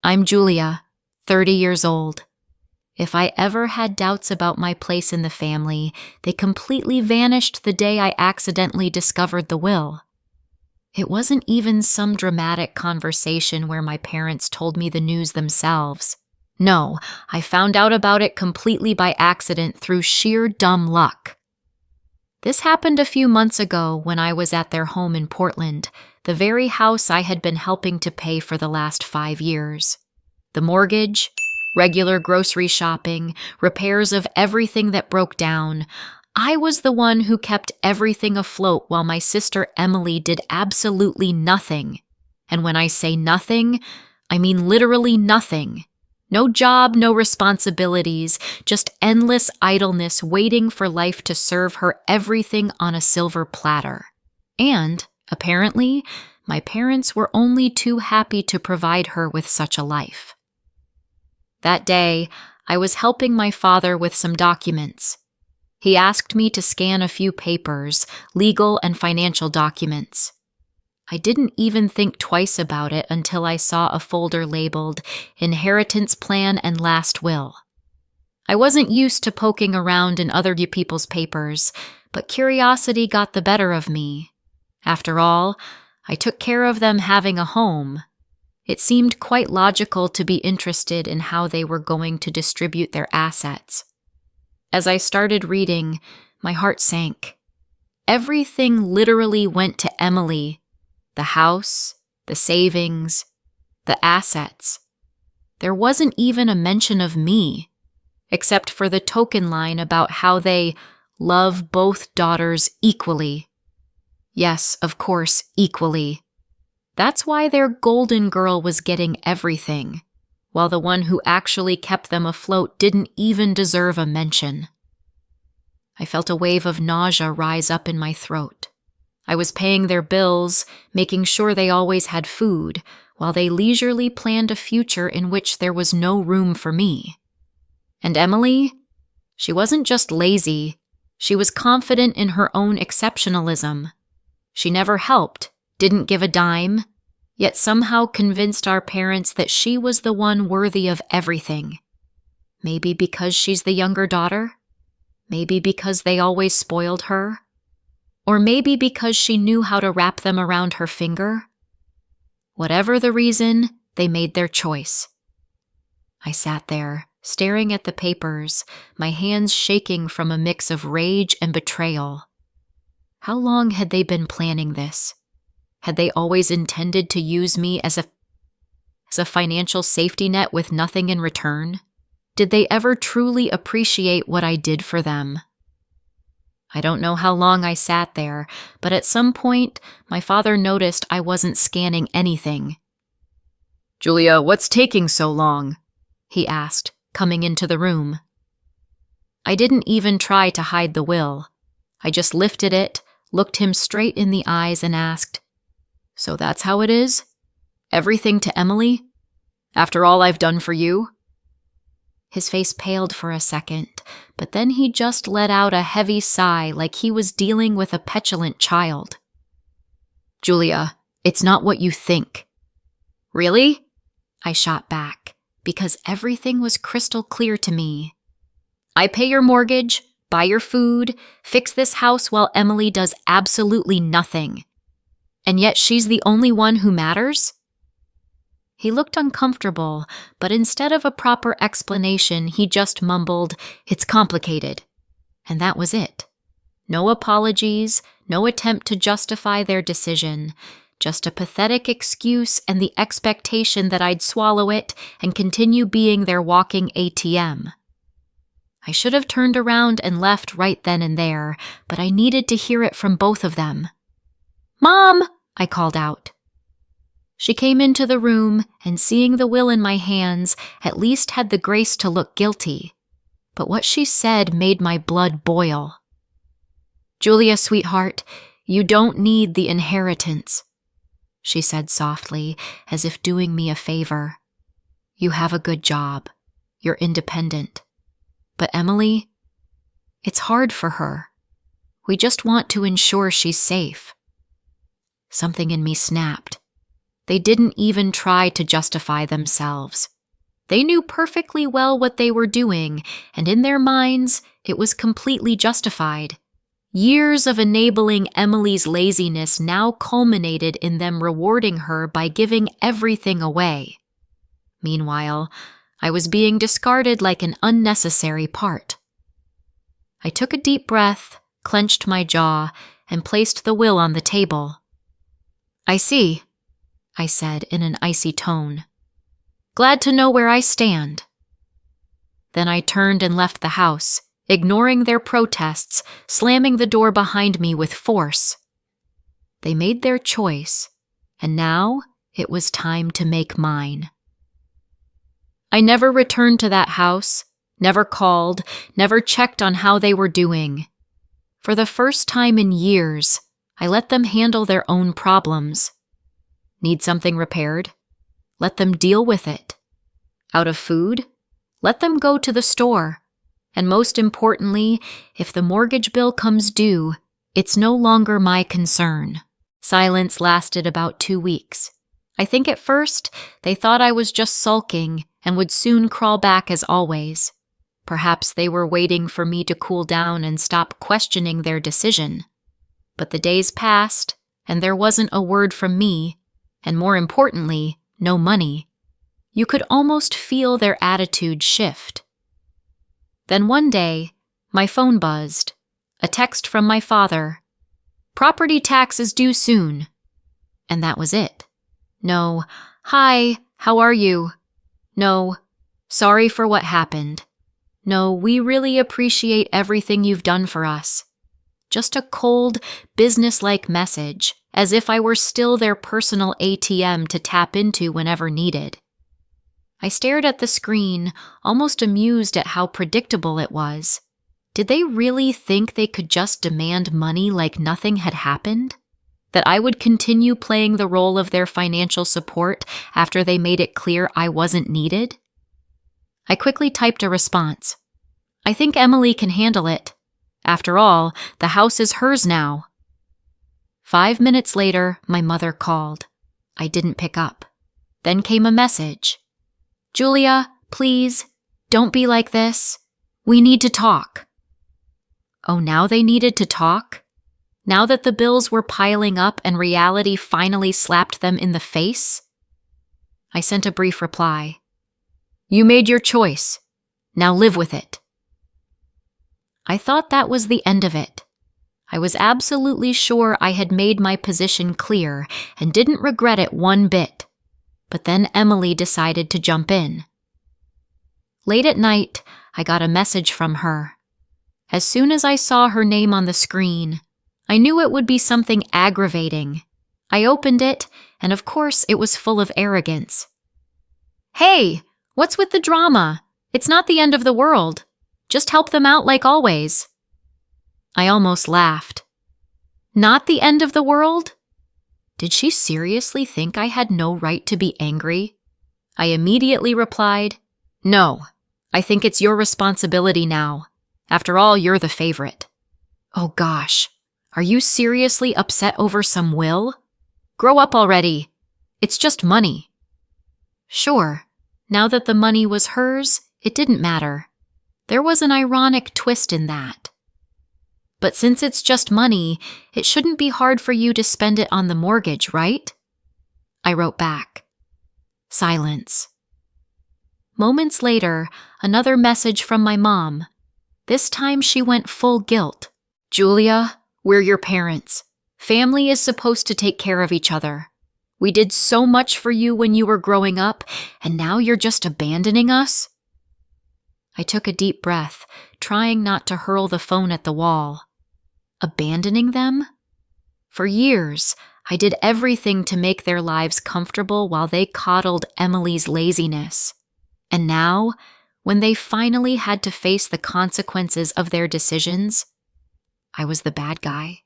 I'm Julia, 30 years old. If I ever had doubts about my place in the family, they completely vanished the day I accidentally discovered the will. It wasn't even some dramatic conversation where my parents told me the news themselves. No, I found out about it completely by accident through sheer dumb luck. This happened a few months ago when I was at their home in Portland, the very house I had been helping to pay for the last 5 years. The mortgage, regular grocery shopping, repairs of everything that broke down. I was the one who kept everything afloat while my sister Emily did absolutely nothing. And when I say nothing, I mean literally nothing. No job, no responsibilities, just endless idleness waiting for life to serve her everything on a silver platter. And, apparently, my parents were only too happy to provide her with such a life. That day, I was helping my father with some documents. He asked me to scan a few papers, legal and financial documents. I didn't even think twice about it until I saw a folder labeled Inheritance Plan and Last Will. I wasn't used to poking around in other people's papers, but curiosity got the better of me. After all, I took care of them having a home. It seemed quite logical to be interested in how they were going to distribute their assets. As I started reading, my heart sank. Everything literally went to Emily. The house, the savings, the assets. There wasn't even a mention of me, except for the token line about how they love both daughters equally. Yes, of course, equally. That's why their golden girl was getting everything, while the one who actually kept them afloat didn't even deserve a mention. I felt a wave of nausea rise up in my throat. I was paying their bills, making sure they always had food, while they leisurely planned a future in which there was no room for me. And Emily? She wasn't just lazy. She was confident in her own exceptionalism. She never helped, didn't give a dime, yet somehow convinced our parents that she was the one worthy of everything. Maybe because she's the younger daughter? Maybe because they always spoiled her? Or maybe because she knew how to wrap them around her finger? Whatever the reason, they made their choice. I sat there, staring at the papers, my hands shaking from a mix of rage and betrayal. How long had they been planning this? Had they always intended to use me as a financial safety net with nothing in return? Did they ever truly appreciate what I did for them? I don't know how long I sat there, but at some point, my father noticed I wasn't scanning anything. "Julia, what's taking so long?" he asked, coming into the room. I didn't even try to hide the will. I just lifted it, looked him straight in the eyes, and asked, "So that's how it is? Everything to Emily? After all I've done for you?" His face paled for a second, but then he just let out a heavy sigh like he was dealing with a petulant child. "Julia, it's not what you think." "Really?" I shot back, because everything was crystal clear to me. "I pay your mortgage, buy your food, fix this house while Emily does absolutely nothing. And yet she's the only one who matters?" He looked uncomfortable, but instead of a proper explanation, he just mumbled, "It's complicated." And that was it. No apologies, no attempt to justify their decision, just a pathetic excuse and the expectation that I'd swallow it and continue being their walking ATM. I should have turned around and left right then and there, but I needed to hear it from both of them. "Mom!" I called out. She came into the room and, seeing the will in my hands, at least had the grace to look guilty. But what she said made my blood boil. "Julia, sweetheart, you don't need the inheritance," she said softly, as if doing me a favor. "You have a good job. You're independent. But Emily, it's hard for her. We just want to ensure she's safe." Something in me snapped. They didn't even try to justify themselves. They knew perfectly well what they were doing, and in their minds, it was completely justified. Years of enabling Emily's laziness now culminated in them rewarding her by giving everything away. Meanwhile, I was being discarded like an unnecessary part. I took a deep breath, clenched my jaw, and placed the will on the table. "I see," I said in an icy tone. "Glad to know where I stand." Then I turned and left the house, ignoring their protests, slamming the door behind me with force. They made their choice, and now it was time to make mine. I never returned to that house, never called, never checked on how they were doing. For the first time in years, I let them handle their own problems. Need something repaired? Let them deal with it. Out of food? Let them go to the store. And most importantly, if the mortgage bill comes due, it's no longer my concern. Silence lasted about 2 weeks. I think at first, they thought I was just sulking and would soon crawl back as always. Perhaps they were waiting for me to cool down and stop questioning their decision. But the days passed, and there wasn't a word from me, and more importantly, no money. You could almost feel their attitude shift. Then one day, my phone buzzed. A text from my father. "Property tax is due soon." And that was it. No, "Hi, how are you?" No, "Sorry for what happened." No, "We really appreciate everything you've done for us." Just a cold, business-like message, as if I were still their personal ATM to tap into whenever needed. I stared at the screen, almost amused at how predictable it was. Did they really think they could just demand money like nothing had happened? That I would continue playing the role of their financial support after they made it clear I wasn't needed? I quickly typed a response. "I think Emily can handle it. After all, the house is hers now." 5 minutes later, my mother called. I didn't pick up. Then came a message. "Julia, please, don't be like this. We need to talk." Oh, now they needed to talk? Now that the bills were piling up and reality finally slapped them in the face? I sent a brief reply. "You made your choice. Now live with it." I thought that was the end of it. I was absolutely sure I had made my position clear and didn't regret it one bit. But then Emily decided to jump in. Late at night, I got a message from her. As soon as I saw her name on the screen, I knew it would be something aggravating. I opened it, and of course it was full of arrogance. "Hey, what's with the drama? It's not the end of the world. Just help them out like always." I almost laughed. Not the end of the world? Did she seriously think I had no right to be angry? I immediately replied, "No, I think it's your responsibility now. After all, you're the favorite." Oh gosh, are you seriously upset over some will? Grow up already. It's just money. Sure, now that the money was hers, it didn't matter. There was an ironic twist in that. But since it's just money, it shouldn't be hard for you to spend it on the mortgage, right? I wrote back. Silence. Moments later, another message from my mom. This time she went full guilt. "Julia, we're your parents. Family is supposed to take care of each other. We did so much for you when you were growing up, and now you're just abandoning us?" I took a deep breath, trying not to hurl the phone at the wall. Abandoning them? For years, I did everything to make their lives comfortable while they coddled Emily's laziness. And now, when they finally had to face the consequences of their decisions, I was the bad guy.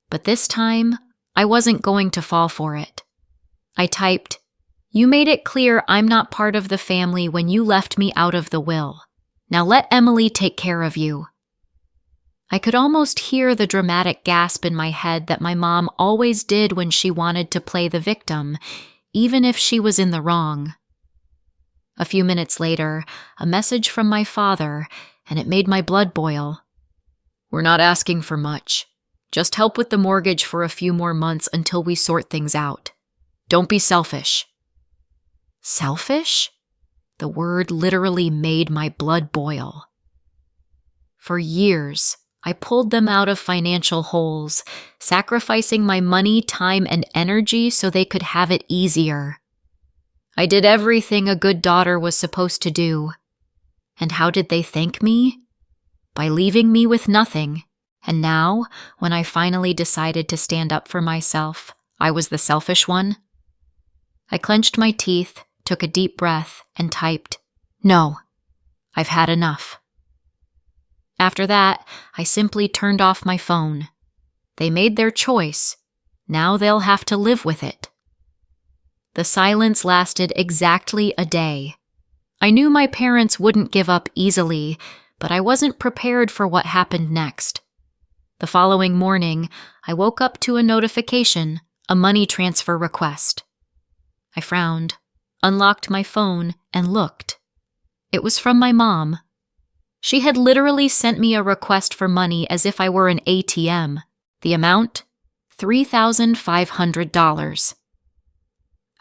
But this time, I wasn't going to fall for it. I typed, "You made it clear I'm not part of the family when you left me out of the will. Now let Emily take care of you." I could almost hear the dramatic gasp in my head that my mom always did when she wanted to play the victim, even if she was in the wrong. A few minutes later, a message from my father, and it made my blood boil. "We're not asking for much. Just help with the mortgage for a few more months until we sort things out. Don't be selfish." Selfish? The word literally made my blood boil. For years, I pulled them out of financial holes, sacrificing my money, time, and energy so they could have it easier. I did everything a good daughter was supposed to do. And how did they thank me? By leaving me with nothing. And now, when I finally decided to stand up for myself, I was the selfish one. I clenched my teeth, took a deep breath, and typed, "No, I've had enough." After that, I simply turned off my phone. They made their choice. Now they'll have to live with it. The silence lasted exactly a day. I knew my parents wouldn't give up easily, but I wasn't prepared for what happened next. The following morning, I woke up to a notification, a money transfer request. I frowned, unlocked my phone, and looked. It was from my mom. She had literally sent me a request for money as if I were an ATM. The amount? $3,500.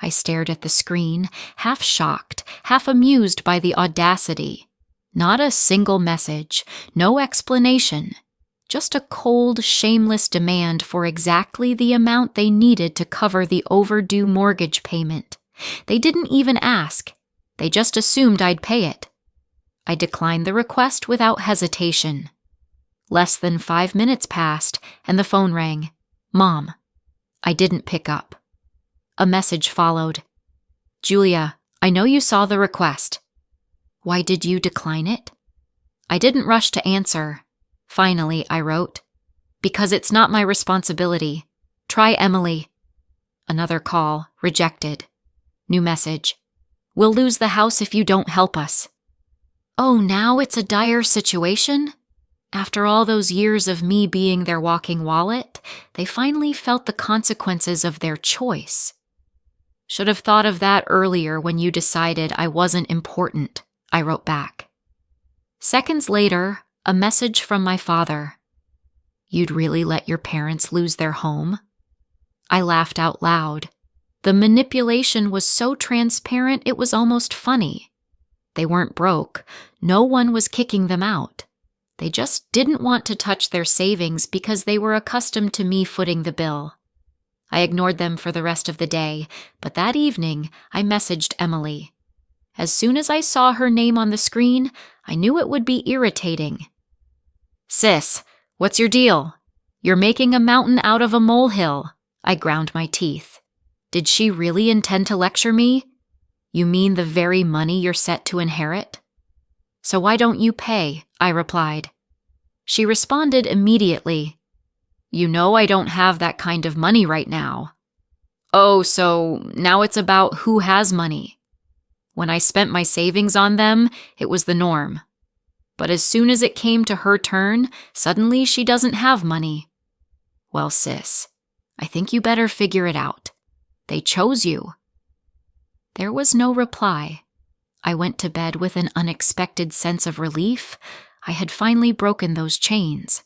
I stared at the screen, half shocked, half amused by the audacity. Not a single message, no explanation. Just a cold, shameless demand for exactly the amount they needed to cover the overdue mortgage payment. They didn't even ask. They just assumed I'd pay it. I declined the request without hesitation. Less than 5 minutes passed, and the phone rang. Mom. I didn't pick up. A message followed. "Julia, I know you saw the request." "Why did you decline it?" I didn't rush to answer. Finally, I wrote, "Because it's not my responsibility. Try Emily." Another call, rejected. New message. "We'll lose the house if you don't help us." Oh, now it's a dire situation? After all those years of me being their walking wallet, they finally felt the consequences of their choice. "Should have thought of that earlier when you decided I wasn't important," I wrote back. Seconds later, a message from my father. "You'd really let your parents lose their home?" I laughed out loud. The manipulation was so transparent it was almost funny. They weren't broke. No one was kicking them out. They just didn't want to touch their savings because they were accustomed to me footing the bill. I ignored them for the rest of the day, but that evening I messaged Emily. As soon as I saw her name on the screen, I knew it would be irritating. "Sis, what's your deal? You're making a mountain out of a molehill." I ground my teeth. Did she really intend to lecture me? "You mean the very money you're set to inherit?" "So why don't you pay?" I replied. She responded immediately. "You know I don't have that kind of money right now." "Oh, so now it's about who has money." When I spent my savings on them, it was the norm. But as soon as it came to her turn, suddenly she doesn't have money. "Well, sis, I think you better figure it out. They chose you." There was no reply. I went to bed with an unexpected sense of relief. I had finally broken those chains.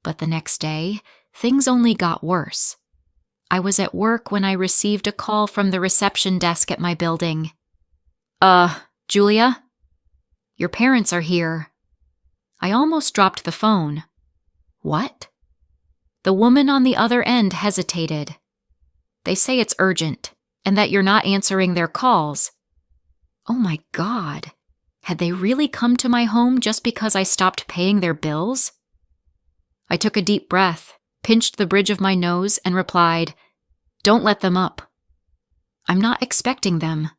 But the next day, things only got worse. I was at work when I received a call from the reception desk at my building. Julia? Your parents are here." I almost dropped the phone. "What?" The woman on the other end hesitated. "They say it's urgent, and that you're not answering their calls." Oh my God. Had they really come to my home just because I stopped paying their bills? I took a deep breath, pinched the bridge of my nose, and replied, "Don't let them up." "I'm not expecting them."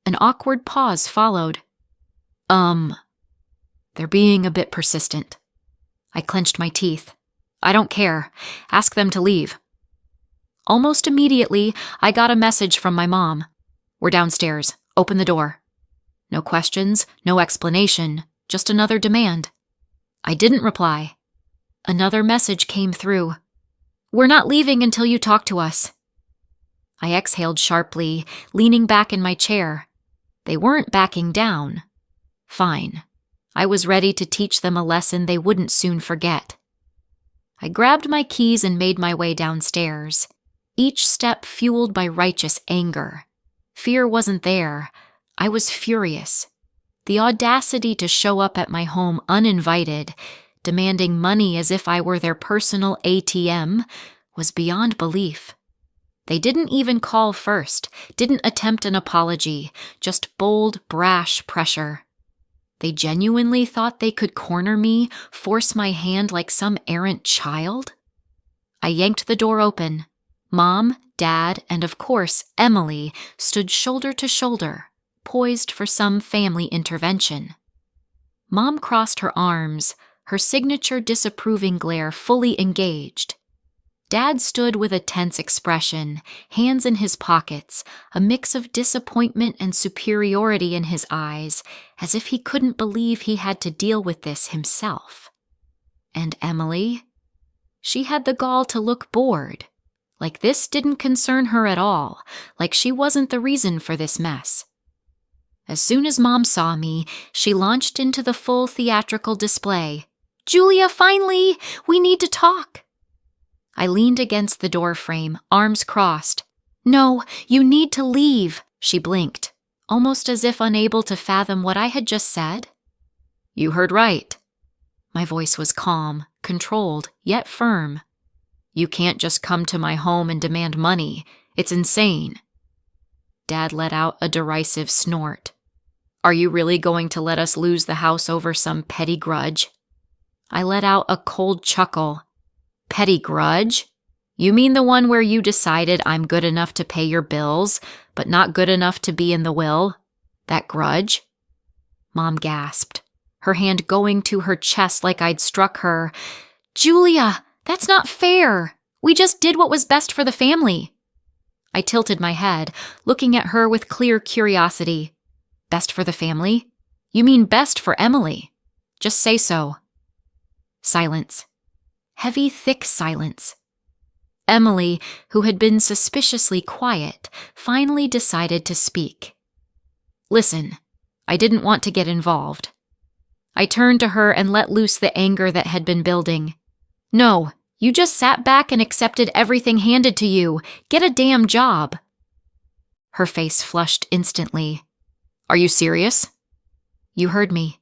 An awkward pause followed. They're being a bit persistent." I clenched my teeth. "I don't care. Ask them to leave." Almost immediately, I got a message from my mom. "We're downstairs. Open the door." No questions, no explanation, just another demand. I didn't reply. Another message came through. "We're not leaving until you talk to us." I exhaled sharply, leaning back in my chair. They weren't backing down. Fine. I was ready to teach them a lesson they wouldn't soon forget. I grabbed my keys and made my way downstairs, each step fueled by righteous anger. Fear wasn't there. I was furious. The audacity to show up at my home uninvited, demanding money as if I were their personal ATM, was beyond belief. They didn't even call first, didn't attempt an apology, just bold, brash pressure. They genuinely thought they could corner me, force my hand like some errant child? I yanked the door open. Mom, Dad, and of course, Emily stood shoulder to shoulder, poised for some family intervention. Mom crossed her arms, her signature disapproving glare fully engaged. Dad stood with a tense expression, hands in his pockets, a mix of disappointment and superiority in his eyes, as if he couldn't believe he had to deal with this himself. And Emily? She had the gall to look bored, like this didn't concern her at all, like she wasn't the reason for this mess. As soon as Mom saw me, she launched into the full theatrical display. "Julia, finally! We need to talk!" I leaned against the door frame, arms crossed. "No, you need to leave," she blinked, almost as if unable to fathom what I had just said. "You heard right." My voice was calm, controlled, yet firm. "You can't just come to my home and demand money. It's insane." Dad let out a derisive snort. "Are you really going to let us lose the house over some petty grudge?" I let out a cold chuckle. "Petty grudge? You mean the one where you decided I'm good enough to pay your bills, but not good enough to be in the will? That grudge?" Mom gasped, her hand going to her chest like I'd struck her. "Julia, that's not fair. We just did what was best for the family." I tilted my head, looking at her with clear curiosity. "Best for the family? You mean best for Emily. Just say so." Silence. Heavy, thick silence. Emily, who had been suspiciously quiet, finally decided to speak. "Listen, I didn't want to get involved." I turned to her and let loose the anger that had been building. "No, you just sat back and accepted everything handed to you. Get a damn job." Her face flushed instantly. "Are you serious?" "You heard me."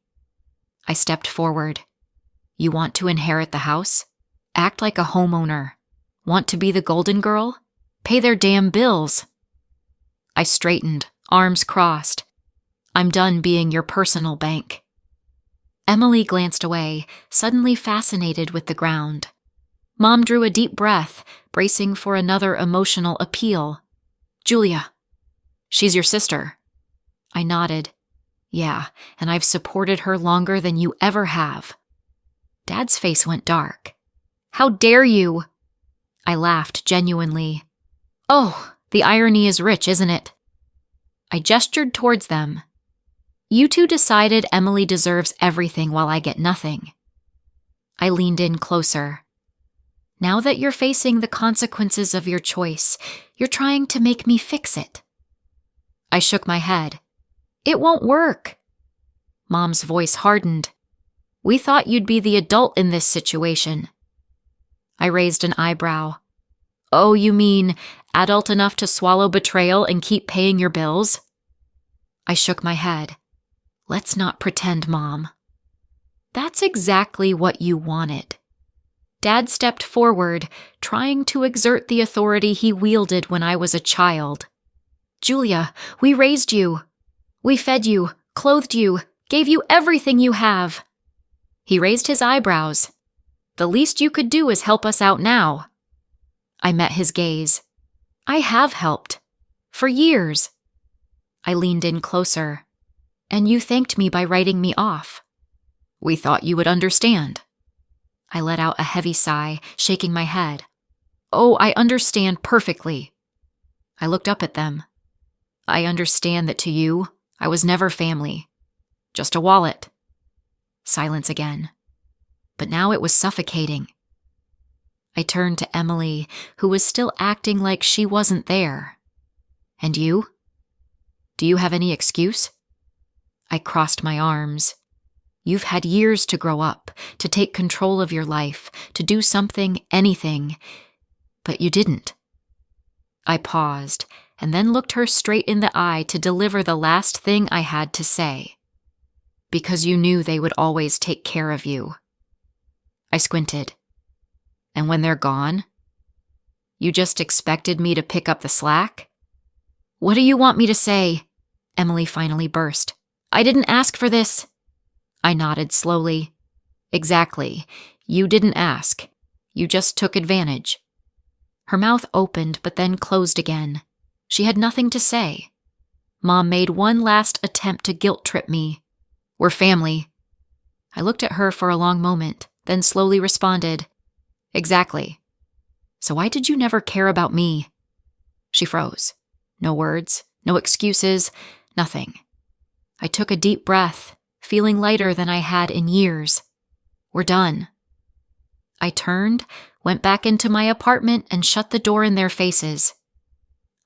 I stepped forward. "You want to inherit the house? Act like a homeowner. Want to be the golden girl? Pay their damn bills." I straightened, arms crossed. "I'm done being your personal bank." Emily glanced away, suddenly fascinated with the ground. Mom drew a deep breath, bracing for another emotional appeal. "Julia, she's your sister." I nodded. "Yeah, and I've supported her longer than you ever have." Dad's face went dark. "How dare you?" I laughed genuinely. "Oh, the irony is rich, isn't it?" I gestured towards them. "You two decided Emily deserves everything while I get nothing." I leaned in closer. "Now that you're facing the consequences of your choice, you're trying to make me fix it." I shook my head. "It won't work." Mom's voice hardened. "We thought you'd be the adult in this situation." I raised an eyebrow. "Oh, you mean adult enough to swallow betrayal and keep paying your bills?" I shook my head. "Let's not pretend, Mom." "That's exactly what you wanted." Dad stepped forward, trying to exert the authority he wielded when I was a child. "Julia, we raised you. We fed you, clothed you, gave you everything you have." He raised his eyebrows. "The least you could do is help us out now." I met his gaze. "I have helped. For years." I leaned in closer. "And you thanked me by writing me off." "We thought you would understand." I let out a heavy sigh, shaking my head. "Oh, I understand perfectly." I looked up at them. "I understand that to you, I was never family. Just a wallet." Silence again. But now it was suffocating. I turned to Emily, who was still acting like she wasn't there. And you? Do you have any excuse? I crossed my arms. You've had years to grow up, to take control of your life, to do something, anything. But you didn't. I paused, and then looked her straight in the eye to deliver the last thing I had to say. Because you knew they would always take care of you. I squinted. And when they're gone? You just expected me to pick up the slack? What do you want me to say? Emily finally burst. I didn't ask for this. I nodded slowly. Exactly. You didn't ask. You just took advantage. Her mouth opened but then closed again. She had nothing to say. Mom made one last attempt to guilt-trip me. We're family. I looked at her for a long moment, then slowly responded. Exactly. So why did you never care about me? She froze. No words, no excuses, nothing. I took a deep breath, feeling lighter than I had in years. We're done. I turned, went back into my apartment, and shut the door in their faces.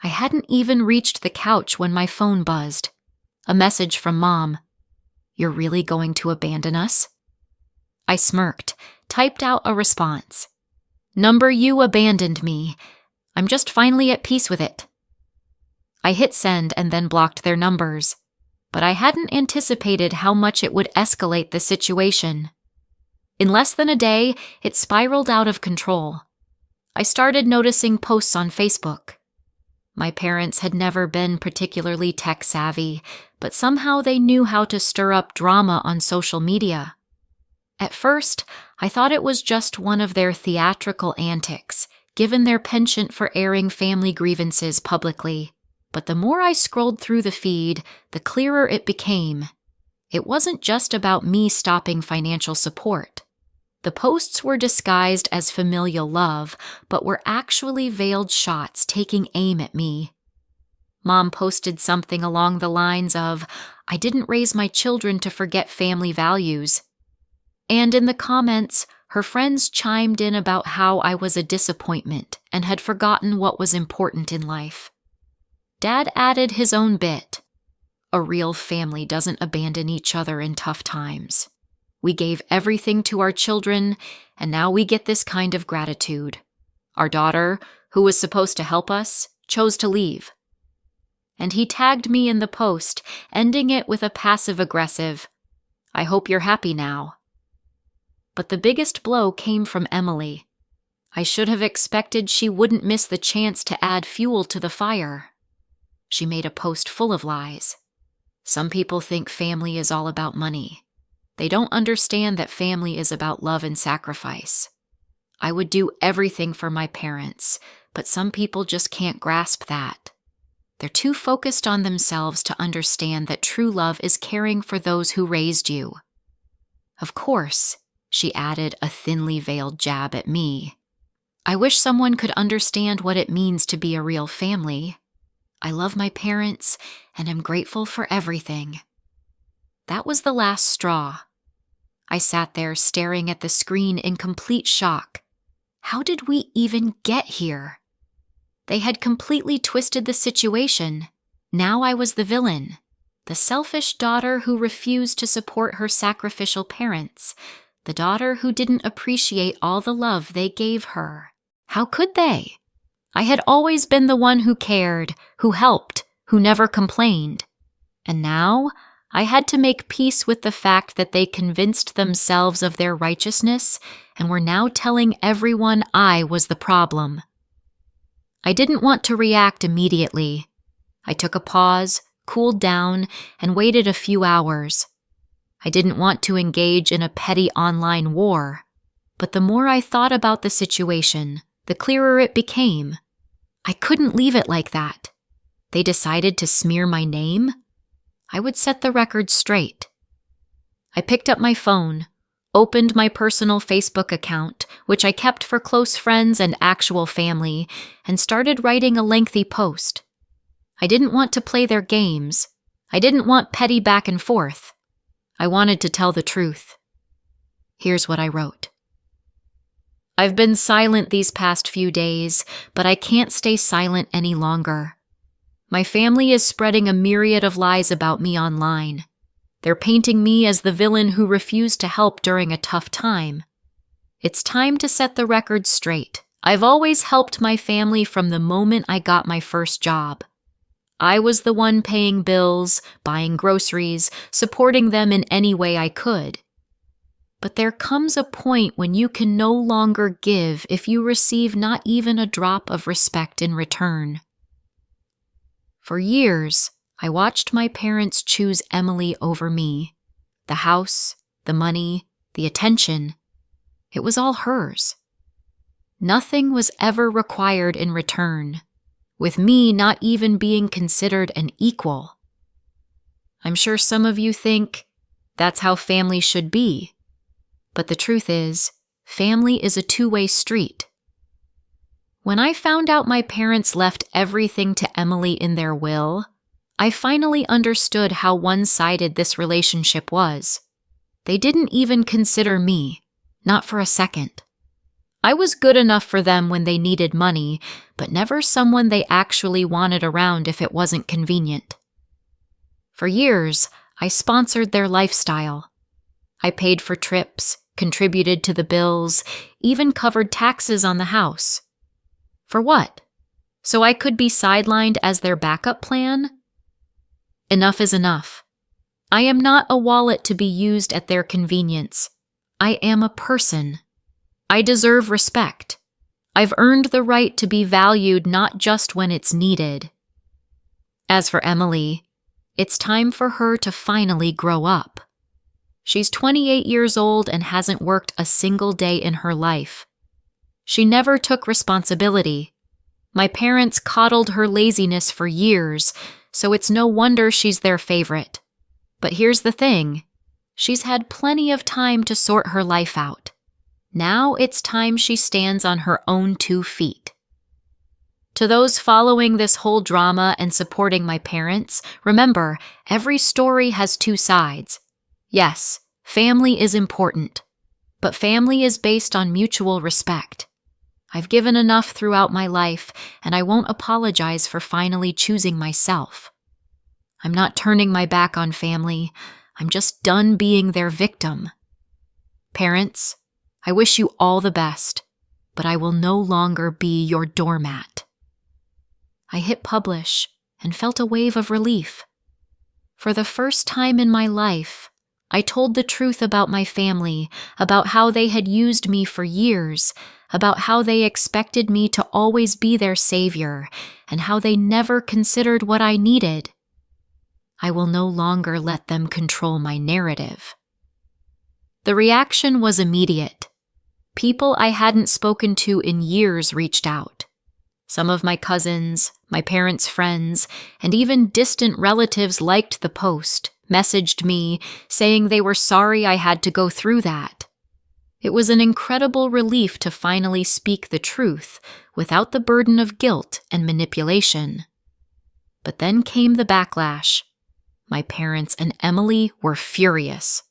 I hadn't even reached the couch when my phone buzzed. A message from Mom. You're really going to abandon us? I smirked, typed out a response. Number you abandoned me. I'm just finally at peace with it. I hit send and then blocked their numbers, but I hadn't anticipated how much it would escalate the situation. In less than a day, it spiraled out of control. I started noticing posts on Facebook. My parents had never been particularly tech-savvy, but somehow they knew how to stir up drama on social media. At first, I thought it was just one of their theatrical antics, given their penchant for airing family grievances publicly. But the more I scrolled through the feed, the clearer it became. It wasn't just about me stopping financial support. The posts were disguised as familial love, but were actually veiled shots taking aim at me. Mom posted something along the lines of, I didn't raise my children to forget family values. And in the comments, her friends chimed in about how I was a disappointment and had forgotten what was important in life. Dad added his own bit. A real family doesn't abandon each other in tough times. We gave everything to our children, and now we get this kind of gratitude. Our daughter, who was supposed to help us, chose to leave. And he tagged me in the post, ending it with a passive-aggressive, I hope you're happy now. But the biggest blow came from Emily. I should have expected she wouldn't miss the chance to add fuel to the fire. She made a post full of lies. Some people think family is all about money. They don't understand that family is about love and sacrifice. I would do everything for my parents, but some people just can't grasp that. They're too focused on themselves to understand that true love is caring for those who raised you. Of course, she added a thinly veiled jab at me. I wish someone could understand what it means to be a real family. I love my parents and am grateful for everything. That was the last straw. I sat there staring at the screen in complete shock. How did we even get here? They had completely twisted the situation. Now I was the villain, the selfish daughter who refused to support her sacrificial parents, the daughter who didn't appreciate all the love they gave her. How could they? I had always been the one who cared, who helped, who never complained. And now I had to make peace with the fact that they convinced themselves of their righteousness and were now telling everyone I was the problem. I didn't want to react immediately. I took a pause, cooled down, and waited a few hours. I didn't want to engage in a petty online war. But the more I thought about the situation, the clearer it became. I couldn't leave it like that. They decided to smear my name? I would set the record straight. I picked up my phone, opened my personal Facebook account, which I kept for close friends and actual family, and started writing a lengthy post. I didn't want to play their games. I didn't want petty back and forth. I wanted to tell the truth. Here's what I wrote. I've been silent these past few days, but I can't stay silent any longer. My family is spreading a myriad of lies about me online. They're painting me as the villain who refused to help during a tough time. It's time to set the record straight. I've always helped my family from the moment I got my first job. I was the one paying bills, buying groceries, supporting them in any way I could. But there comes a point when you can no longer give if you receive not even a drop of respect in return. For years, I watched my parents choose Emily over me. The house, the money, the attention. It was all hers. Nothing was ever required in return, with me not even being considered an equal. I'm sure some of you think that's how family should be, but the truth is, family is a two-way street. When I found out my parents left everything to Emily in their will, I finally understood how one-sided this relationship was. They didn't even consider me, not for a second. I was good enough for them when they needed money, but never someone they actually wanted around if it wasn't convenient. For years, I sponsored their lifestyle. I paid for trips, contributed to the bills, even covered taxes on the house. For what? So I could be sidelined as their backup plan? Enough is enough. I am not a wallet to be used at their convenience. I am a person. I deserve respect. I've earned the right to be valued not just when it's needed. As for Emily, it's time for her to finally grow up. She's 28 years old and hasn't worked a single day in her life. She never took responsibility. My parents coddled her laziness for years, so it's no wonder she's their favorite. But here's the thing. She's had plenty of time to sort her life out. Now it's time she stands on her own 2 feet. To those following this whole drama and supporting my parents, remember, every story has 2 sides. Yes, family is important, but family is based on mutual respect. I've given enough throughout my life, and I won't apologize for finally choosing myself. I'm not turning my back on family. I'm just done being their victim. Parents, I wish you all the best, but I will no longer be your doormat. I hit publish and felt a wave of relief. For the first time in my life, I told the truth about my family, about how they had used me for years, about how they expected me to always be their savior, and how they never considered what I needed. I will no longer let them control my narrative. The reaction was immediate. People I hadn't spoken to in years reached out. Some of my cousins, my parents' friends, and even distant relatives liked the post, messaged me, saying they were sorry I had to go through that. It was an incredible relief to finally speak the truth without the burden of guilt and manipulation. But then came the backlash. My parents and Emily were furious.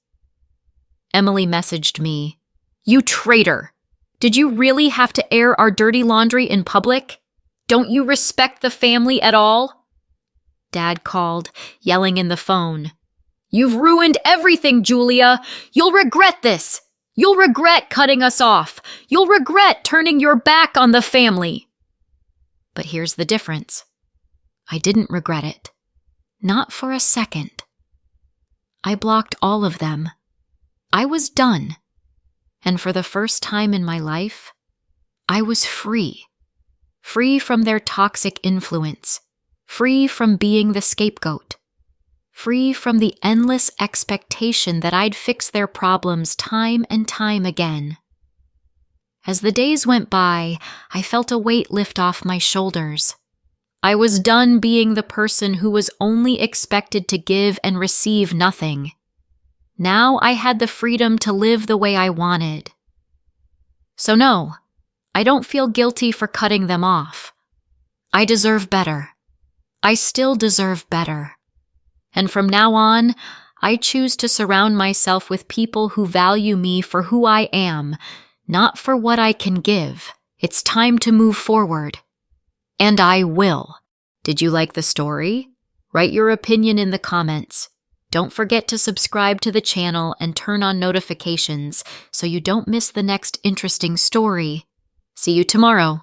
Emily messaged me, "You traitor! Did you really have to air our dirty laundry in public? Don't you respect the family at all?" Dad called, yelling in the phone, "You've ruined everything, Julia! You'll regret this! You'll regret cutting us off! You'll regret turning your back on the family!" But here's the difference. I didn't regret it. Not for a second. I blocked all of them. I was done. And for the first time in my life, I was free. Free from their toxic influence. Free from being the scapegoat. Free from the endless expectation that I'd fix their problems time and time again. As the days went by, I felt a weight lift off my shoulders. I was done being the person who was only expected to give and receive nothing. Now I had the freedom to live the way I wanted. So no, I don't feel guilty for cutting them off. I deserve better. I still deserve better. And from now on, I choose to surround myself with people who value me for who I am, not for what I can give. It's time to move forward. And I will. Did you like the story? Write your opinion in the comments. Don't forget to subscribe to the channel and turn on notifications so you don't miss the next interesting story. See you tomorrow.